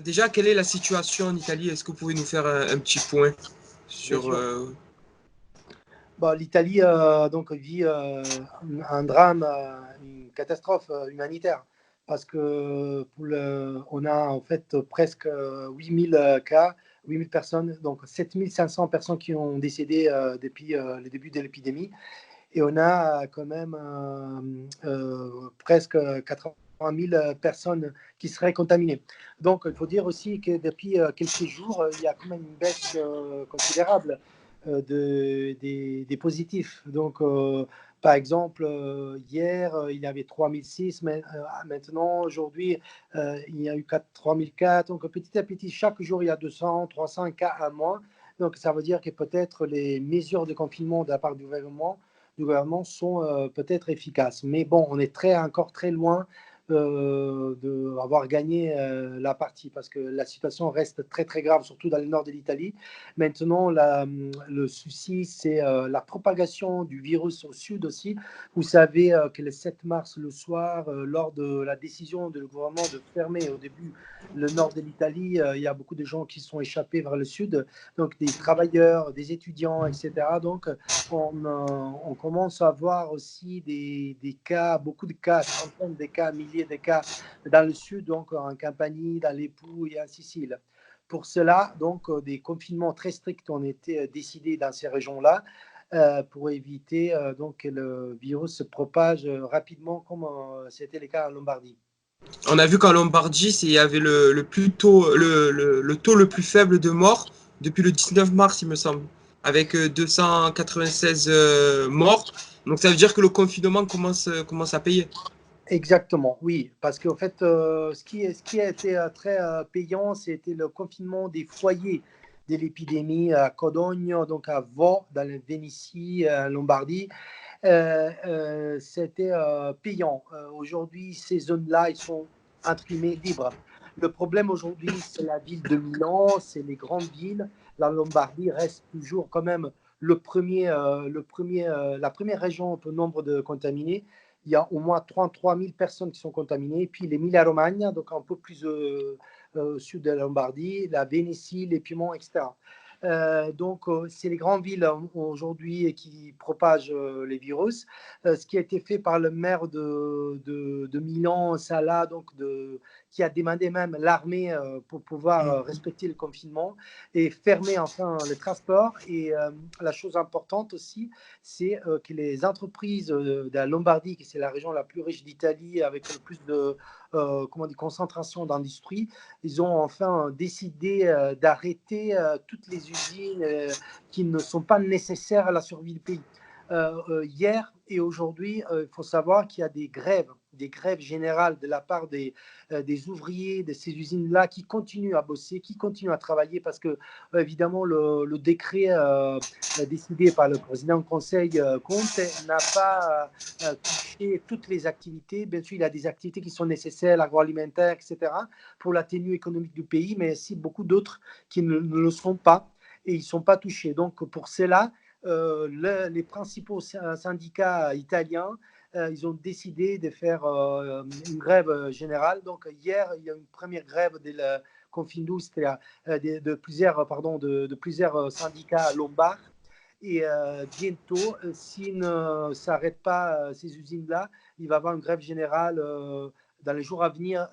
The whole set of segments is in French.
déjà, quelle est la situation en Italie? Est-ce que vous pouvez nous faire un petit point Bien sur... sûr. Bon, l'Italie donc vit un drame, une catastrophe humanitaire parce que on a en fait presque 8000 cas, 8000 personnes, donc 7500 personnes qui ont décédé depuis le début de l'épidémie. Et on a quand même presque 80 000 personnes qui seraient contaminées. Donc, il faut dire aussi que depuis quelques jours, il y a quand même une baisse considérable des positifs. Donc, par exemple, hier, il y avait 3006, mais maintenant, aujourd'hui, il y a eu 3004. Donc, petit à petit, chaque jour, il y a 200, 300 cas à moins. Donc, ça veut dire que peut-être les mesures de confinement de la part du gouvernement sont peut-être efficaces. Mais bon, on est encore très loin d'avoir gagné la partie parce que la situation reste très très grave, surtout dans le nord de l'Italie. Maintenant, le souci, c'est la propagation du virus au sud aussi. Vous savez que le 7 mars, le soir, lors de la décision du gouvernement de fermer au début le nord de l'Italie, il y a beaucoup de gens qui sont échappés vers le sud, donc des travailleurs, des étudiants, etc. Donc, on commence à voir aussi des cas, beaucoup de cas, centaines de cas, milliers de cas dans le sud, donc en Campanie, dans les Pouilles et en Sicile. Pour cela, donc, des confinements très stricts ont été décidés dans ces régions-là pour éviter donc, que le virus se propage rapidement, comme c'était le cas en Lombardie. On a vu qu'en Lombardie, il y avait le taux le plus faible de morts depuis le 19 mars, il me semble, avec 296 morts. Donc ça veut dire que le confinement commence à payer. Exactement, oui, parce qu'en fait, ce qui a été très payant, c'était le confinement des foyers de l'épidémie à Codogno, donc à Vaux, dans la Vénétie, Lombardie. C'était payant. Aujourd'hui, ces zones-là, ils sont entre guillemets libres. Le problème aujourd'hui, c'est la ville de Milan, c'est les grandes villes. La Lombardie reste toujours quand même la première région au nombre de contaminés. Il y a au moins 33 000 personnes qui sont contaminées. Et puis l'Emilia-Romagna, donc un peu plus au sud de la Lombardie, la Vénétie, les Piémonts, etc. C'est les grandes villes aujourd'hui qui propagent les virus. Ce qui a été fait par le maire de Milan, Sala, qui a demandé même l'armée pour pouvoir respecter le confinement et fermer enfin le transport. Et la chose importante aussi, c'est que les entreprises de la Lombardie, qui c'est la région la plus riche d'Italie, avec le plus de concentration d'industrie, ils ont enfin décidé d'arrêter toutes les usines qui ne sont pas nécessaires à la survie du pays. Hier et aujourd'hui, il faut savoir qu'il y a des grèves générales de la part des ouvriers de ces usines-là qui continuent à bosser, qui continuent à travailler parce que, évidemment, le décret décidé par le président du Conseil Conte n'a pas touché toutes les activités. Bien sûr, il y a des activités qui sont nécessaires, l'agroalimentaire, etc., pour la tenue économique du pays, mais aussi beaucoup d'autres qui ne le sont pas et ils ne sont pas touchés. Donc, pour cela, les principaux syndicats italiens, ils ont décidé de faire une grève générale. Donc hier, il y a une première grève de la Confindustria, de plusieurs syndicats lombards. Et bientôt, s'ils ne s'arrêtent pas ces usines-là, il va y avoir une grève générale dans les jours à venir.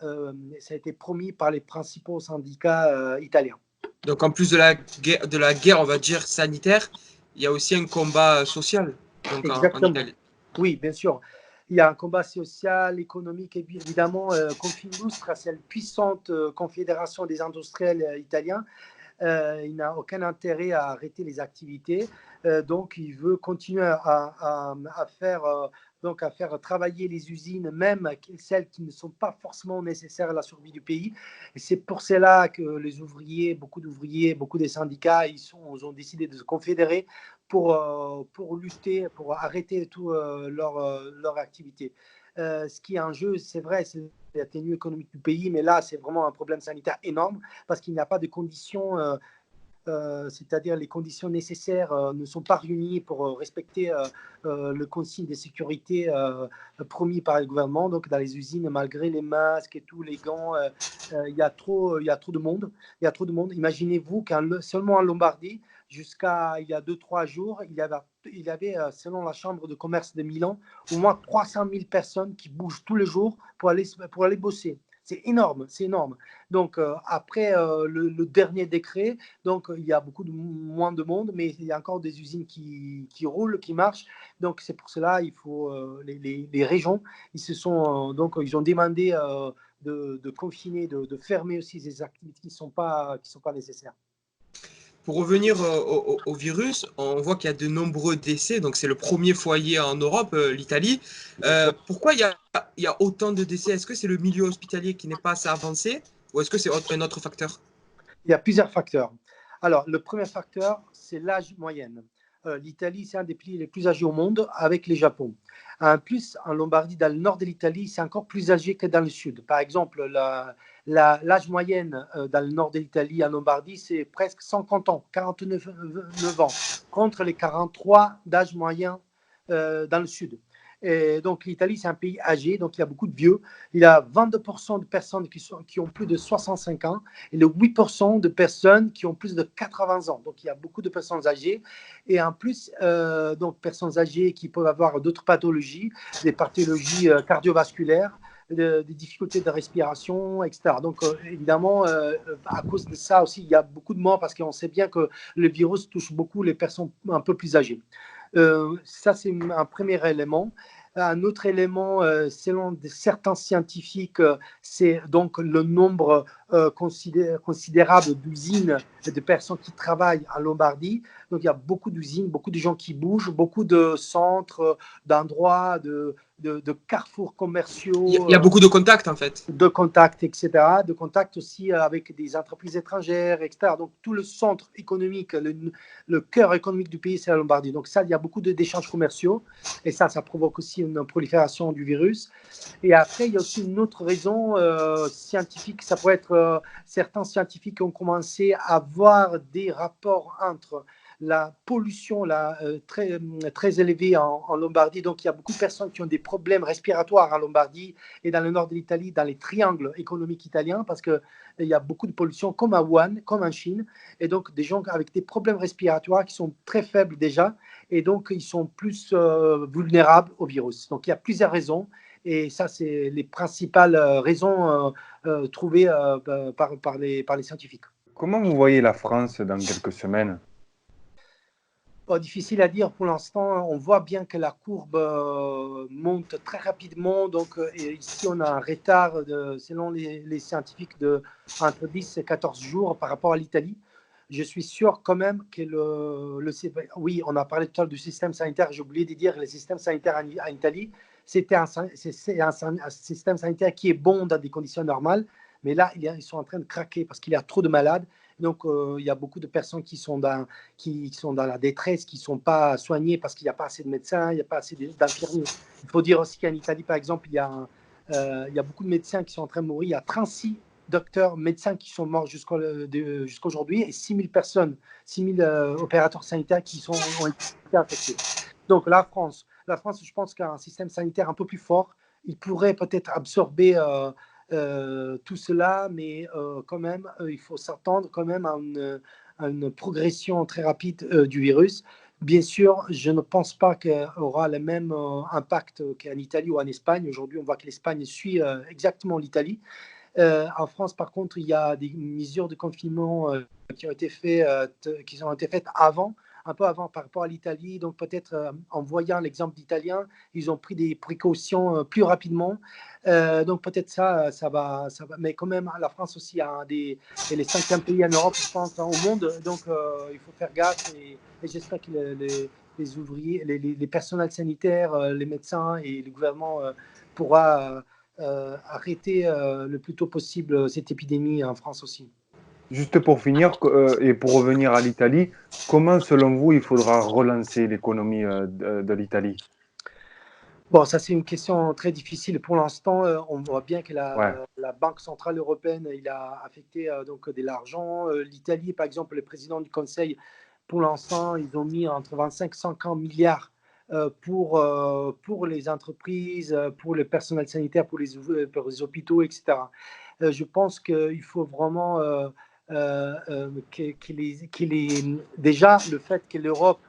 Ça a été promis par les principaux syndicats italiens. Donc en plus de la guerre, on va dire, sanitaire, il y a aussi un combat social donc en Exactement. Italie. Oui, bien sûr. Il y a un combat social, économique, et puis évidemment, Confindustria, c'est une puissante confédération des industriels italiens. Il n'a aucun intérêt à arrêter les activités. Donc, il veut continuer à faire, à faire travailler les usines, même celles qui ne sont pas forcément nécessaires à la survie du pays. Et c'est pour cela que les ouvriers, beaucoup des syndicats, ils ont décidé de se confédérer pour lutter, pour arrêter tout leur activité. Ce qui est en jeu, c'est vrai, c'est la tenue économique du pays, mais là, c'est vraiment un problème sanitaire énorme parce qu'il n'y a pas de conditions c'est-à-dire les conditions nécessaires ne sont pas réunies pour respecter le consigne de sécurité promis par le gouvernement. Donc dans les usines, malgré les masques et tous les gants, il y a trop de monde. Il y a trop de monde. Imaginez-vous seulement en Lombardie, jusqu'à il y a 2-3 jours, il y avait selon la Chambre de commerce de Milan, au moins 300 000 personnes qui bougent tous les jours pour aller bosser. C'est énorme, c'est énorme. Donc, après le dernier décret, donc il y a moins de monde, mais il y a encore des usines qui roulent, qui marchent. Donc, c'est pour cela il faut les régions, donc ils ont demandé de confiner, de fermer aussi ces activités qui sont pas nécessaires. Pour revenir au virus, on voit qu'il y a de nombreux décès, donc c'est le premier foyer en Europe, l'Italie. Pourquoi il y a autant de décès? Est-ce que c'est le milieu hospitalier qui n'est pas assez avancé ou est-ce que c'est un autre facteur? Il y a plusieurs facteurs. Alors, le premier facteur, c'est l'âge moyen. L'Italie, c'est un des pays les plus âgés au monde, avec les Japon. En plus, en Lombardie, dans le nord de l'Italie, c'est encore plus âgé que dans le sud. Par exemple, l'âge moyen dans le nord de l'Italie, en Lombardie, c'est presque 150 ans, 49 ans, contre les 43 d'âge moyen dans le sud. Et donc, l'Italie, c'est un pays âgé, donc il y a beaucoup de vieux. Il y a 22% de personnes qui ont plus de 65 ans et le 8% de personnes qui ont plus de 80 ans. Donc, il y a beaucoup de personnes âgées. Et en plus, donc, personnes âgées qui peuvent avoir d'autres pathologies, des pathologies cardiovasculaires, des difficultés de respiration, etc. Donc, évidemment, à cause de ça aussi, il y a beaucoup de morts parce qu'on sait bien que le virus touche beaucoup les personnes un peu plus âgées. Ça, c'est un premier élément. Un autre élément, selon certains scientifiques, c'est donc le nombre considérable d'usines et de personnes qui travaillent en Lombardie. Donc, il y a beaucoup d'usines, beaucoup de gens qui bougent, beaucoup de centres, d'endroits, de carrefours commerciaux. Il y a beaucoup de contacts en fait. De contacts, etc. De contacts aussi avec des entreprises étrangères, etc. Donc, tout le centre économique, le cœur économique du pays, c'est la Lombardie. Donc, ça, il y a beaucoup d'échanges commerciaux. Et ça provoque aussi une prolifération du virus. Et après, il y a aussi une autre raison scientifique. Ça pourrait être certains scientifiques qui ont commencé à voir des rapports entre la pollution très élevée en Lombardie. Donc, il y a beaucoup de personnes qui ont des problèmes respiratoires en Lombardie et dans le nord de l'Italie, dans les triangles économiques italiens, parce qu'il y a beaucoup de pollution, comme à Wuhan, comme en Chine. Et donc, des gens avec des problèmes respiratoires qui sont très faibles déjà. Et donc, ils sont plus vulnérables au virus. Donc, il y a plusieurs raisons. Et ça, c'est les principales raisons trouvées par les scientifiques. Comment vous voyez la France dans quelques semaines? Difficile à dire pour l'instant. On voit bien que la courbe monte très rapidement. Donc, ici, on a un retard, selon les scientifiques, entre 10 et 14 jours par rapport à l'Italie. Je suis sûr quand même que oui, on a parlé tout à l'heure du système sanitaire. J'ai oublié de dire que le système sanitaire en Italie, c'est un système sanitaire qui est bon dans des conditions normales. Mais là, ils sont en train de craquer parce qu'il y a trop de malades. Donc, il y a beaucoup de personnes qui sont dans la détresse, qui ne sont pas soignées parce qu'il n'y a pas assez de médecins, il n'y a pas assez d'infirmiers. Il faut dire aussi qu'en Italie, par exemple, il y a beaucoup de médecins qui sont en train de mourir. Il y a 36 docteurs, médecins qui sont morts jusqu'aujourd'hui et 6 000 personnes, 6 000 opérateurs sanitaires ont été affectés. Donc, la France, je pense qu'un un système sanitaire un peu plus fort, il pourrait peut-être absorber tout cela, mais quand même, il faut s'attendre quand même à une progression très rapide du virus. Bien sûr, je ne pense pas qu'il aura le même impact qu'en Italie ou en Espagne. Aujourd'hui, on voit que l'Espagne suit exactement l'Italie. En France, par contre, il y a des mesures de confinement qui ont été faites un peu avant par rapport à l'Italie. Donc peut-être en voyant l'exemple d'Italien, ils ont pris des précautions plus rapidement. Donc peut-être ça va. Mais quand même, la France aussi est le 5e pays en Europe, je pense, au monde. Donc il faut faire gaffe et j'espère que les ouvriers, les personnels sanitaires, les médecins et le gouvernement pourra arrêter le plus tôt possible cette épidémie en France aussi. Juste pour finir, et pour revenir à l'Italie, comment selon vous il faudra relancer l'économie de l'Italie? Bon, ça c'est une question très difficile. Pour l'instant, on voit bien que Ouais. la Banque centrale européenne, il a affecté donc de l'argent. L'Italie, par exemple, le président du Conseil, pour l'instant, ils ont mis entre 25 et 50 milliards pour les entreprises, pour le personnel sanitaire, pour les hôpitaux, etc. Je pense qu'il faut vraiment déjà le fait que l'Europe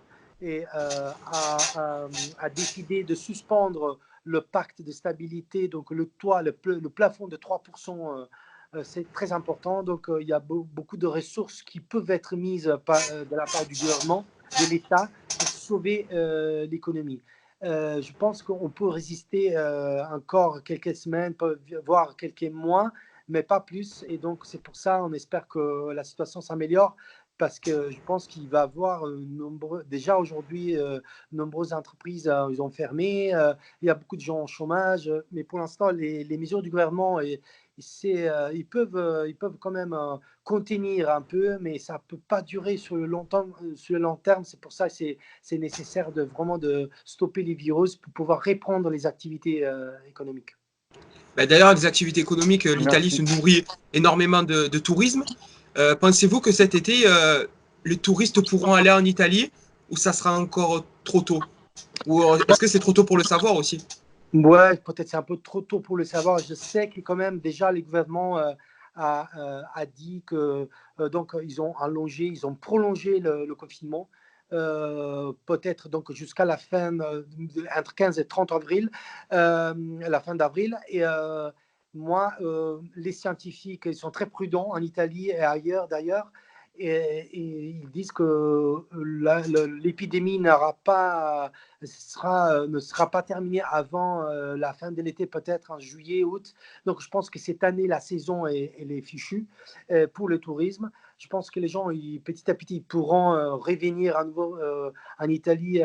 a décidé de suspendre le pacte de stabilité, donc le toit, le plafond de 3%, c'est très important. Donc, il y a beaucoup de ressources qui peuvent être mises de la part du gouvernement, de l'État, pour sauver l'économie. Je pense qu'on peut résister encore quelques semaines, voire quelques mois, mais pas plus. Et donc, c'est pour ça, on espère que la situation s'améliore parce que je pense qu'il va y avoir déjà aujourd'hui, nombreuses entreprises, ils ont fermé, il y a beaucoup de gens au chômage, mais pour l'instant, les mesures du gouvernement, ils peuvent quand même contenir un peu, mais ça ne peut pas durer sur le long terme. C'est pour ça que c'est nécessaire de vraiment de stopper les virus pour pouvoir reprendre les activités économiques. Bah, d'ailleurs, les activités économiques, l'Italie se Merci. nourrit énormément de tourisme. Pensez-vous que cet été, les touristes pourront aller en Italie ou ça sera encore trop tôt? Ou est-ce que c'est trop tôt pour le savoir aussi? Ouais, peut-être c'est un peu trop tôt pour le savoir. Je sais que quand même déjà les gouvernements a dit que donc ils ont prolongé le confinement, peut-être donc jusqu'à la fin entre 15 et 30 avril, la fin d'avril. Et moi, les scientifiques, ils sont très prudents en Italie et ailleurs d'ailleurs. Et ils disent que l'épidémie ne sera pas terminée avant la fin de l'été, peut-être en juillet, août. Donc je pense que cette année, la saison elle est fichue pour le tourisme. Je pense que les gens, petit à petit, pourront revenir à nouveau en Italie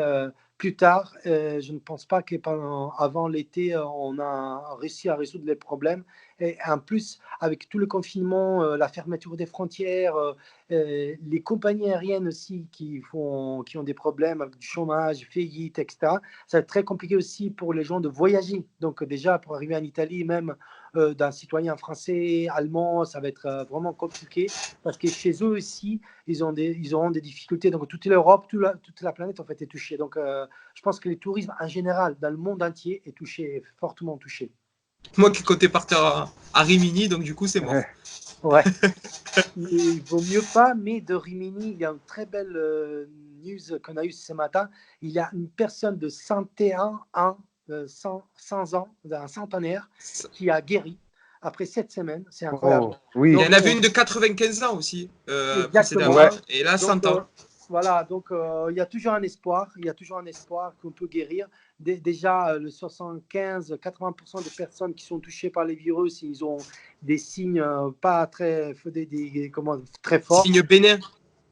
plus tard. Je ne pense pas qu'avant l'été, on a réussi à résoudre les problèmes. Et en plus, avec tout le confinement, la fermeture des frontières, les compagnies aériennes aussi qui ont des problèmes avec du chômage, faillite, etc. Ça va être très compliqué aussi pour les gens de voyager. Donc déjà, pour arriver en Italie, même d'un citoyen français, allemand, ça va être vraiment compliqué parce que chez eux aussi, ils auront des difficultés. Donc toute l'Europe, toute la planète en fait est touchée. Donc je pense que le tourisme en général, dans le monde entier, est touché, est fortement touché. Moi qui comptais partir à Rimini, donc du coup, c'est mort. Ouais. Il vaut mieux pas, mais de Rimini, il y a une très belle news qu'on a eue ce matin. Il y a une personne de 101 ans, 100 ans, un centenaire, qui a guéri après 7 semaines. C'est incroyable. Oh, oui. Il y Donc, en avait une de 95 ans aussi exactement. précédemment, Ouais. et là, Donc, 100 ans. voilà, donc il y a toujours un espoir. Il y a toujours un espoir qu'on peut guérir. Déjà, le 75-80% des personnes qui sont touchées par les virus, ils ont des signes pas très, très forts. Signe bénin.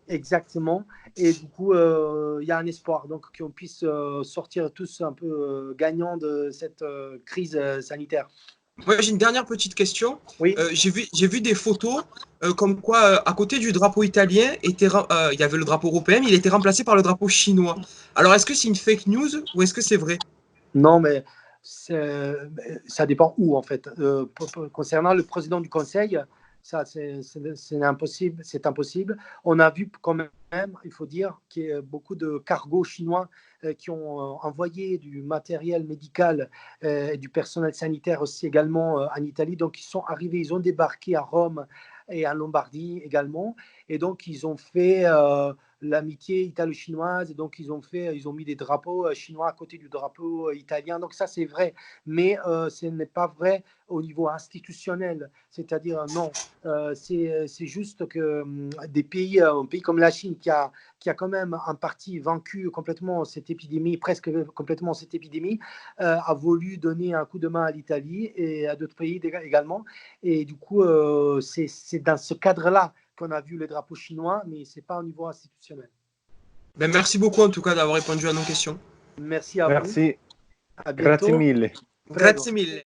Exactement. Et du coup, il y a un espoir. Donc, qu'on puisse sortir tous un peu gagnants de cette crise sanitaire. Moi, j'ai une dernière petite question. Oui. J'ai vu des photos comme quoi, à côté du drapeau italien, il y avait le drapeau européen, mais il était remplacé par le drapeau chinois. Alors, est-ce que c'est une fake news ou est-ce que c'est vrai? Non, mais ça dépend où, en fait. Concernant le président du Conseil, ça, c'est impossible, c'est impossible. On a vu quand même, il faut dire, qu'il y a beaucoup de cargos chinois qui ont envoyé du matériel médical et du personnel sanitaire aussi également en Italie. Donc, ils sont arrivés, ils ont débarqué à Rome et en Lombardie également. Et donc, ils ont fait l'amitié italo-chinoise. Et donc, ils ont mis des drapeaux chinois à côté du drapeau italien. Donc, ça, c'est vrai. Mais ce n'est pas vrai au niveau institutionnel. C'est-à-dire, non, c'est juste que un pays comme la Chine, qui a quand même en partie vaincu complètement cette épidémie, presque complètement cette épidémie, a voulu donner un coup de main à l'Italie et à d'autres pays également. Et du coup, c'est dans ce cadre-là qu'on a vu les drapeaux chinois, mais ce n'est pas au niveau institutionnel. Ben, merci beaucoup en tout cas d'avoir répondu à nos questions. Merci à vous. Merci. À Grazie bientôt. mille. Prego. Grazie mille.